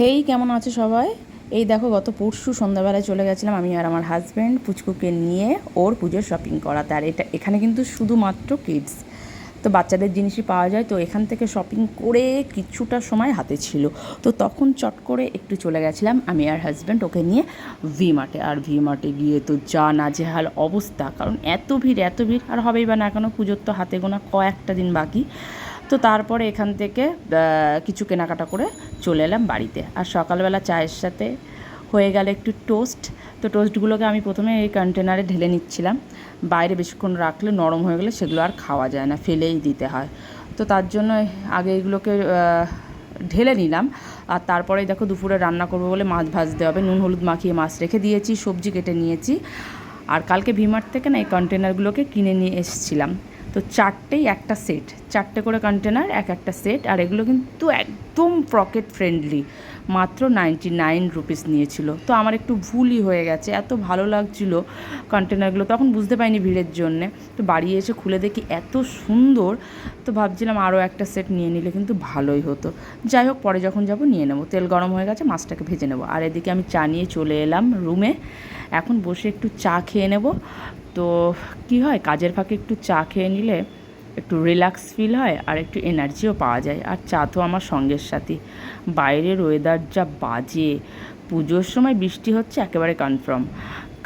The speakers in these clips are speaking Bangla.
হেই, কেমন আছে সবাই? এই দেখো, গত পরশু সন্ধ্যাবেলায় চলে গেছিলাম আমি আর আমার হাজব্যান্ড পুচকুকে নিয়ে ওর পুজোর শপিং করাতে। আর এখানে কিন্তু শুধুমাত্র কিডস, তো বাচ্চাদের জিনিসই পাওয়া যায়। তো এখান থেকে শপিং করে কিছুটা সময় হাতে ছিল, তো তখন চট করে একটু চলে গেছিলাম আমি আর হাজব্যান্ড ওকে নিয়ে ভি মার্টে। আর ভি মার্টে গিয়ে তো যা নাজেহাল অবস্থা, কারণ এত ভিড় আর হবেই বা না কেন, পুজোর তো হাতে গোনা কয়েকটা দিন বাকি। তো তারপরে এখান থেকে কিছু কেনাকাটা করে চলে এলাম বাড়িতে। আর সকালবেলা চায়ের সাথে হয়ে গেল একটু টোস্ট। তো টোস্টগুলোকে আমি প্রথমে এই কন্টেনারে ঢেলে নিচ্ছিলাম। বাইরে বেশিক্ষণ রাখলে নরম হয়ে গেলে সেগুলো আর খাওয়া যায় না, ফেলেই দিতে হয়। তো তার জন্য আগে এগুলোকে ঢেলে নিলাম। আর তারপরে দেখো, দুপুরে রান্না করবো বলে মাছ ভাজতে হবে, নুন হলুদ মাখিয়ে মাছ রেখে দিয়েছি, সবজি কেটে নিয়েছি। আর কালকে ভিমার্ট থেকে না এই কন্টেনারগুলোকে কিনে নিয়ে এসেছিলাম। তো চারটেই একটা সেট, চারটে করে কন্টেনার, একটা সেট। আর এগুলো কিন্তু একদম পকেট ফ্রেন্ডলি, মাত্র 99 রুপিস নিয়েছিল। তো আমার একটু ভুলই হয়ে গেছে, এত ভালো লাগছিল কন্টেনারগুলো, তখন বুঝতে পারিনি ভিড়ের জন্যে। তো বাড়ি এসে খুলে দেখি এত সুন্দর, তো ভাবছিলাম আরও একটা সেট নিয়ে নিলে কিন্তু ভালোই হতো। যাই হোক, পরে যখন যাব নিয়ে নেবো। তেল গরম হয়ে গেছে, মাছটাকে ভেজে নেবো। আর এদিকে আমি চা নিয়ে চলে এলাম রুমে, এখন বসে একটু চা খেয়ে নেব। তো কি হয়, কাজের ফাঁকে একটু চা খেয়ে নিলে একটু রিল্যাক্স ফিল হয় আর একটু এনার্জিও পাওয়া যায়। আর চা তো আমার সঙ্গের সাথী। বাইরের ওয়েদার যা বাজে, পুজোর সময় বৃষ্টি হচ্ছে একেবারে কনফার্ম,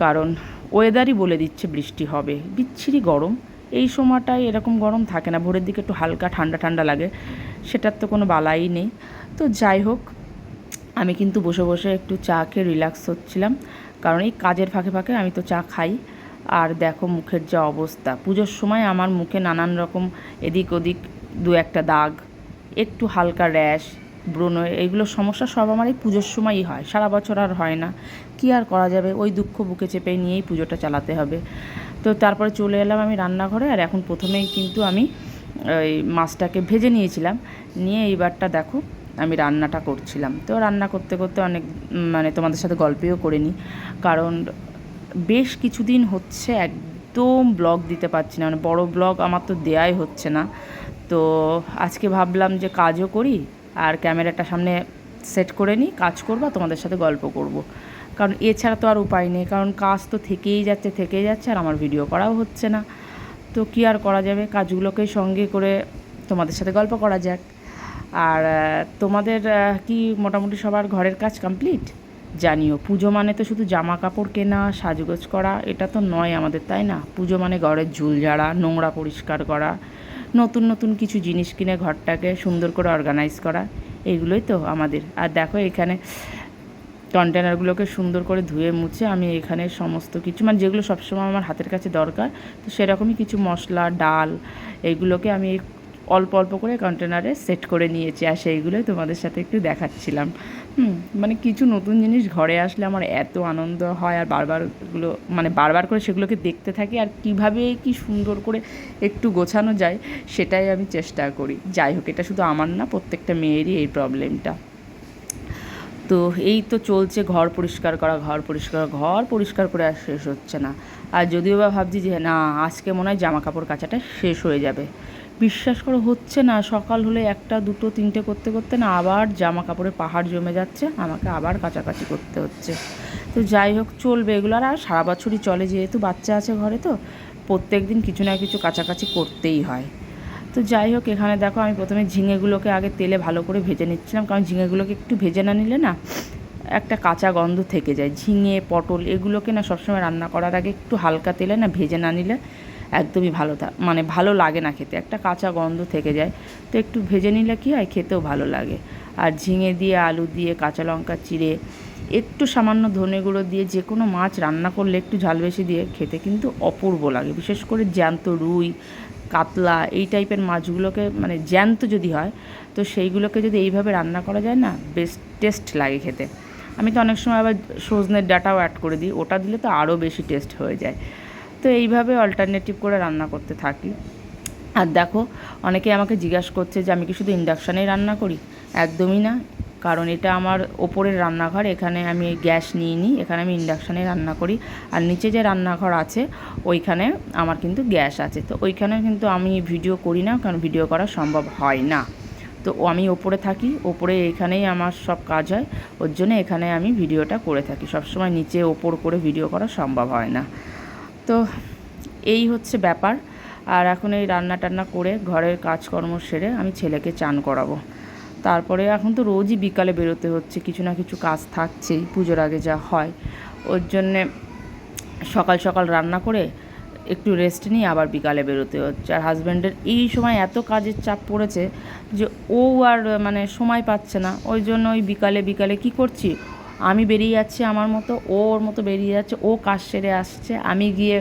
কারণ ওয়েদারই বলে দিচ্ছে বৃষ্টি হবে। বিচ্ছিরি গরম, এই সময়টায় এরকম গরম থাকে না, ভোরের দিকে একটু হালকা ঠান্ডা ঠান্ডা লাগে, সেটার তো কোনো বালাই নেই। তো যাই হোক, আমি কিন্তু বসে বসে একটু চা খেয়ে রিল্যাক্স হচ্ছিলাম, কারণ এই কাজের ফাঁকে ফাঁকে আমি তো চা খাই। আর দেখো মুখের যা অবস্থা, পুজোর সময় আমার মুখে নানান রকম এদিক ওদিক দু একটা দাগ, একটু হালকা র্যাশ, ব্রণ, এইগুলো সমস্যা সব আমার এই পুজোর সময়ই হয়, সারা বছর আর হয় না। কী আর করা যাবে, ওই দুঃখ বুকে চেপে নিয়েই পুজোটা চালাতে হবে। তো তারপরে চলে এলাম আমি রান্নাঘরে। আর এখন প্রথমেই কিন্তু আমি ওই মাছটাকে ভেজে নিয়েছিলাম, নিয়ে এইবারটা দেখো আমি রান্নাটা করছিলাম। তো রান্না করতে করতে অনেক তোমাদের সাথে গল্পেও করে নিই, কারণ বেশ কিছুদিন হচ্ছে একদম ব্লগ দিতে পারছি না, বড় ব্লগ আমার তো দেয়াই হচ্ছে না। তো আজকে ভাবলাম যে কাজও করি আর ক্যামেরাটা সামনে সেট করে নিই, কাজ করবো, তোমাদের সাথে গল্প করব। কারণ এছাড়া তো আর উপায় নেই, কারণ কাজ তো থেকেই যাচ্ছে আর আমার ভিডিও করাও হচ্ছে না। তো কী আর করা যাবে, কাজগুলোকে সঙ্গে করে তোমাদের সাথে গল্প করা যাক। আর তোমাদের কি মোটামুটি সবার ঘরের কাজ কমপ্লিট? জানিও, পুজো মানে তো শুধু জামা কাপড় কেনা, সাজগোজ করা, এটা তো নয় আমাদের, তাই না? পুজো মানে ঘরের ঝুল ঝাড়া, নোংরা পরিষ্কার করা, নতুন নতুন কিছু জিনিস কিনে ঘরটাকে সুন্দর করে অর্গানাইজ করা, এগুলোই তো আমাদের। আর দেখো এখানে কন্টেনারগুলোকে সুন্দর করে ধুয়ে মুছে আমি এখানে সমস্ত কিছু, যেগুলো সবসময় আমার হাতের কাছে দরকার, তো সেরকমই কিছু মশলা, ডাল, এইগুলোকে আমি অল্প অল্প করে কন্টেনারে সেট করে নিয়েছি। আর সেইগুলোই তোমাদের সাথে একটু দেখাচ্ছিলাম। কিছু নতুন জিনিস ঘরে আসলে আমার এত আনন্দ হয়, আর বারবার করে সেগুলোকে দেখতে থাকি, আর কীভাবে কি সুন্দর করে একটু গোছানো যায় সেটাই আমি চেষ্টা করি। যাই হোক, এটা শুধু আমার না, প্রত্যেকটা মেয়েরই এই প্রবলেমটা। তো এই তো চলছে, ঘর পরিষ্কার করে আর শেষ হচ্ছে না। আর যদিও বা ভাবছি যে না, আজকে মনে হয় জামা কাপড় কাচাটা শেষ হয়ে যাবে, বিশ্বাস করো হচ্ছে না। সকাল হলে একটা দুটো তিনটে করতে করতে না আবার জামা কাপড়ের পাহাড় জমে যাচ্ছে, আমাকে আবার কাচাকাচি করতে হচ্ছে। তো যাই হোক, চলবে এগুলো, আর সারা বছরই চলে, যেহেতু বাচ্চা আছে ঘরে, তো প্রত্যেক দিন কিছু না কিছু কাচাকাচি করতেই হয়। তো যাই হোক, এখানে দেখো আমি প্রথমে ঝিঙেগুলোকে আগে তেলে ভালো করে ভেজে নিচ্ছিলাম, কারণ ঝিঙেগুলোকে একটু ভেজে না নিলে না একটা কাঁচা গন্ধ থেকে যায়। ঝিঙে, পটল এগুলোকে না সবসময় রান্না করার আগে একটু হালকা তেলে না ভেজে না নিলে একদমই ভালো লাগে না খেতে, একটা কাঁচা গন্ধ থেকে যায়। তো একটু ভেজে নিলে কী হয়, খেতেও ভালো লাগে। আর ঝিঙে দিয়ে, আলু দিয়ে, কাঁচা লঙ্কা চিড়ে, একটু সামান্য ধনে গুঁড়ো দিয়ে যে কোনো মাছ রান্না করলে একটু ঝাল বেশি দিয়ে খেতে কিন্তু অপূর্ব লাগে। বিশেষ করে জ্যান্ত রুই, কাতলা, এই টাইপের মাছগুলোকে জ্যান্ত যদি হয়, তো সেইগুলোকে যদি এইভাবে রান্না করা যায় না, বেশ টেস্ট লাগে খেতে। আমি তো অনেক সময় আবার সজনের ডাঁটাও অ্যাড করে দিই, ওটা দিলে তো আরও বেশি টেস্ট হয়ে যায়। তো এইভাবে অল্টারনেটিভ করে রান্না করতে থাকি। আর দেখো, অনেকে আমাকে জিজ্ঞাসা করছে যে আমি কি শুধু ইন্ডাকশানেই রান্না করি? একদমই না, কারণ এটা আমার ওপরের রান্নাঘর, এখানে আমি গ্যাস নিইনি, এখানে আমি ইন্ডাকশানে রান্না করি। আর নিচে যে রান্নাঘর আছে ওইখানে আমার কিন্তু গ্যাস আছে, তো ওইখানে কিন্তু আমি ভিডিও করি না, কারণ ভিডিও করা সম্ভব হয় না। তো আমি ওপরে থাকি, ওপরে এখানেই আমার সব কাজ হয়, ওর জন্য এখানে আমি ভিডিওটা করে থাকি। সবসময় নিচে ওপর করে ভিডিও করা সম্ভব হয় না। তো এই হচ্ছে ব্যাপার। আর এখন এই রান্না টান্না করে ঘরের কাজকর্ম সেরে আমি ছেলেকে চান করাবো। তারপরে এখন তো রোজই বিকালে বেরোতে হচ্ছে, কিছু না কিছু কাজ থাকছেই, পুজোর আগে যা হয়। ওর জন্যে সকাল সকাল রান্না করে একটু রেস্ট নিয়ে আবার বিকালে বেরোতে হচ্ছে। আর হাজব্যান্ডের এই সময় এত কাজের চাপ পড়েছে যে ও আর মানে সময় পাচ্ছে না। ওই জন্য ওই বিকালে বিকালে কী করছি, আমি বেরিয়ে যাচ্ছি আমার মতো, ও ওর মতো বেরিয়ে যাচ্ছে, ও কাজ সেরে আসছে, আমি গিয়ে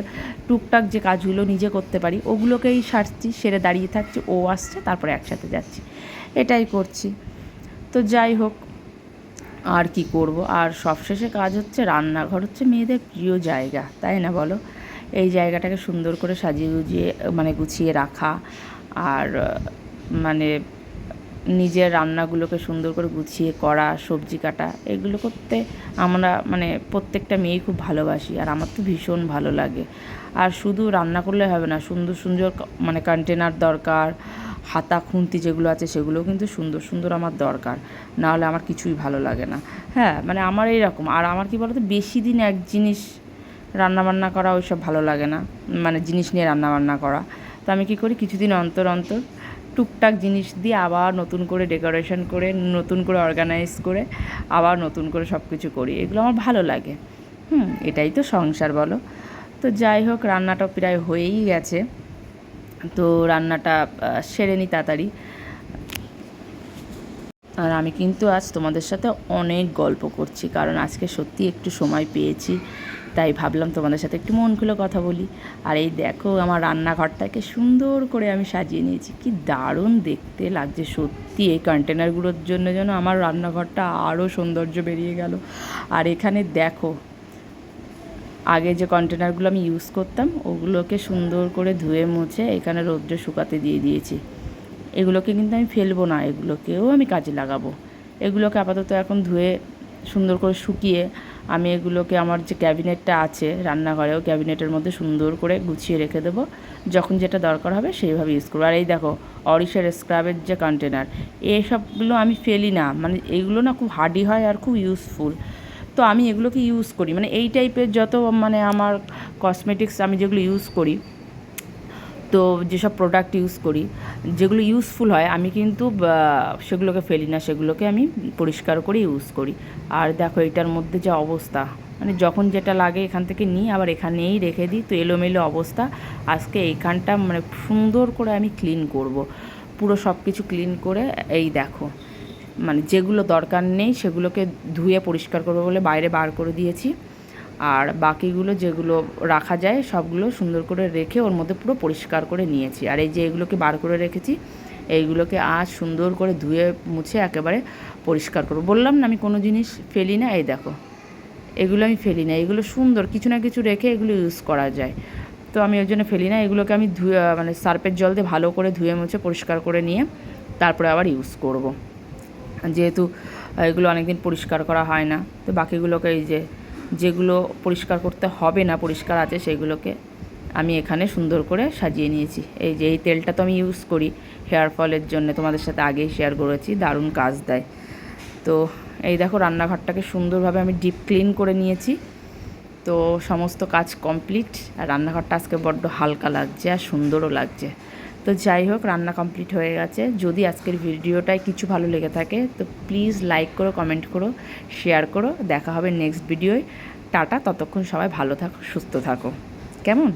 টুকটাক যে কাজগুলো নিজে করতে পারি ওগুলোকেই সারছি, সেরে দাঁড়িয়ে থাকছি, ও আসছে, তারপরে একসাথে যাচ্ছি, এটাই করছি। তো যাই হোক, আর কি করব। আর সবশেষে কাজ হচ্ছে রান্নাঘর হচ্ছে মেয়েদের প্রিয় জায়গা, তাই না বলো? এই জায়গাটাকে সুন্দর করে সাজিয়ে গুজিয়ে মানে গুছিয়ে রাখা, আর মানে নিজের রান্নাগুলোকে সুন্দর করে গুছিয়ে করা, সবজি কাটা, এগুলো করতে আমরা মানে প্রত্যেকটা মেয়েই খুব ভালোবাসি, আর আমার তো ভীষণ ভালো লাগে। আর শুধু রান্না করলে হবে না, সুন্দর সুন্দর মানে কন্টেনার দরকার, হাতা খুন্তি যেগুলো আছে সেগুলোও কিন্তু সুন্দর সুন্দর আমার দরকার, নাহলে আমার কিছুই ভালো লাগে না। হ্যাঁ, মানে আমার এইরকম। আর আমার কি বলতো, বেশি দিন এক জিনিস রান্নাবান্না করা ওইসব ভালো লাগে না, মানে জিনিস নিয়ে রান্নাবান্না করা। তো আমি কী করি, কিছুদিন অন্তর অন্তর টুকটাক জিনিস দিয়ে আবার নতুন করে ডেকোরেশন করে, নতুন করে অর্গানাইজ করে, আবার নতুন করে সব কিছু করি। এগুলো আমার ভালো লাগে। এটাই তো সংসার, বলো? তো যাই হোক, রান্নাটা প্রায় হয়েই গেছে, তো রান্নাটা সেরে নিই তাড়াতাড়ি। আর আমি কিন্তু আজ তোমাদের সাথে অনেক গল্প করছি, কারণ আজকে সত্যি একটু সময় পেয়েছি, তাই ভাবলাম তোমাদের সাথে একটু মন খুলে কথা বলি। আর এই দেখো, আমার রান্নাঘরটাকে সুন্দর করে আমি সাজিয়ে নিয়েছি, কি দারুণ দেখতে লাগছে সত্যি। এই কন্টেনারগুলোর জন্য যেন আমার রান্নাঘরটা আরও সৌন্দর্য বেরিয়ে গেল। আর এখানে দেখো, আগে যে কন্টেনারগুলো আমি ইউজ করতাম ওগুলোকে সুন্দর করে ধুয়ে মুছে এখানে রৌদ্রে শুকাতে দিয়ে দিয়েছি। এগুলোকে কিন্তু আমি ফেলবো না, এগুলোকেও আমি কাজে লাগাবো। এগুলোকে আপাতত এখন ধুয়ে সুন্দর করে শুকিয়ে আমি এগুলোকে আমার যে ক্যাবিনেটটা আছে রান্নাঘরেও, ক্যাবিনেটের মধ্যে সুন্দর করে গুছিয়ে রেখে দেবো, যখন যেটা দরকার হবে সেইভাবে ইউজ করবো। আর এই দেখো, অরিশের স্ক্রাবের যে কন্টেনার, এসবগুলো আমি ফেলি না, মানে এইগুলো না খুব হার্ডি হয় আর খুব ইউজফুল। তো আমি এগুলোকে ইউজ করি, মানে এই টাইপের যত মানে আমার কসমেটিক্স আমি যেগুলো ইউজ করি, তো যেসব প্রোডাক্ট ইউজ করি যেগুলো ইউজফুল হয়, আমি কিন্তু সেগুলোকে ফেলি না, সেগুলোকে আমি পরিষ্কার করে ইউজ করি। আর দেখো এটার মধ্যে যে অবস্থা, মানে যখন যেটা লাগে এখান থেকে নিই, আবার এখানেই রেখে দিই, তো এলোমেলো অবস্থা। আজকে এইখানটা মানে সুন্দর করে আমি ক্লিন করব, পুরো সব কিছু ক্লিন করে। এই দেখো, মানে যেগুলো দরকার নেই সেগুলোকে ধুয়ে পরিষ্কার করবো বলে বাইরে বার করে দিয়েছি, আর বাকিগুলো যেগুলো রাখা যায় সবগুলো সুন্দর করে রেখে ওর মধ্যে পুরো পরিষ্কার করে নিয়েছি। আর এই যে এগুলোকে বার করে রেখেছি, এইগুলোকে আজ সুন্দর করে ধুয়ে মুছে একেবারে পরিষ্কার করবো। বললাম না আমি কোনো জিনিস ফেলি না, এই দেখো এগুলো আমি ফেলি না, এগুলো সুন্দর কিছু না কিছু রেখে এগুলো ইউজ করা যায়, তো আমি ওই জন্য ফেলি না। এগুলোকে আমি ধুয়ে মানে সার্ফের জল দিয়ে ভালো করে ধুয়ে মুছে পরিষ্কার করে নিয়ে তারপরে আবার ইউজ করব, যেহেতু এগুলো অনেকদিন পরিষ্কার করা হয় না। তো বাকিগুলোকে এই যে যেগুলো পরিষ্কার করতে হবে না, পরিষ্কার আছে, সেগুলোকে আমি এখানে সুন্দর করে সাজিয়ে নিয়েছি। এই যে এই তেলটা তো আমি ইউজ করি হেয়ার ফলের জন্য, তোমাদের সাথে আগেই শেয়ার করেছি, দারুণ কাজ দেয়। তো এই দেখো, রান্নাঘরটাকে সুন্দরভাবে আমি ডিপ ক্লিন করে নিয়েছি, তো সমস্ত কাজ কমপ্লিট। আর রান্নাঘরটা আজকে বড্ড হালকা লাগছে আর সুন্দরও লাগছে। তো যাই হোক, রান্না কমপ্লিট হয়ে গেছে। যদি আজকের ভিডিওটায় কিছু ভালো লেগে থাকে তো প্লিজ লাইক করো, কমেন্ট করো, শেয়ার করো। দেখা হবে নেক্সট ভিডিওয়। টাটা, ততক্ষণ সবাই ভালো থাকো, সুস্থ থাকো, কেমন?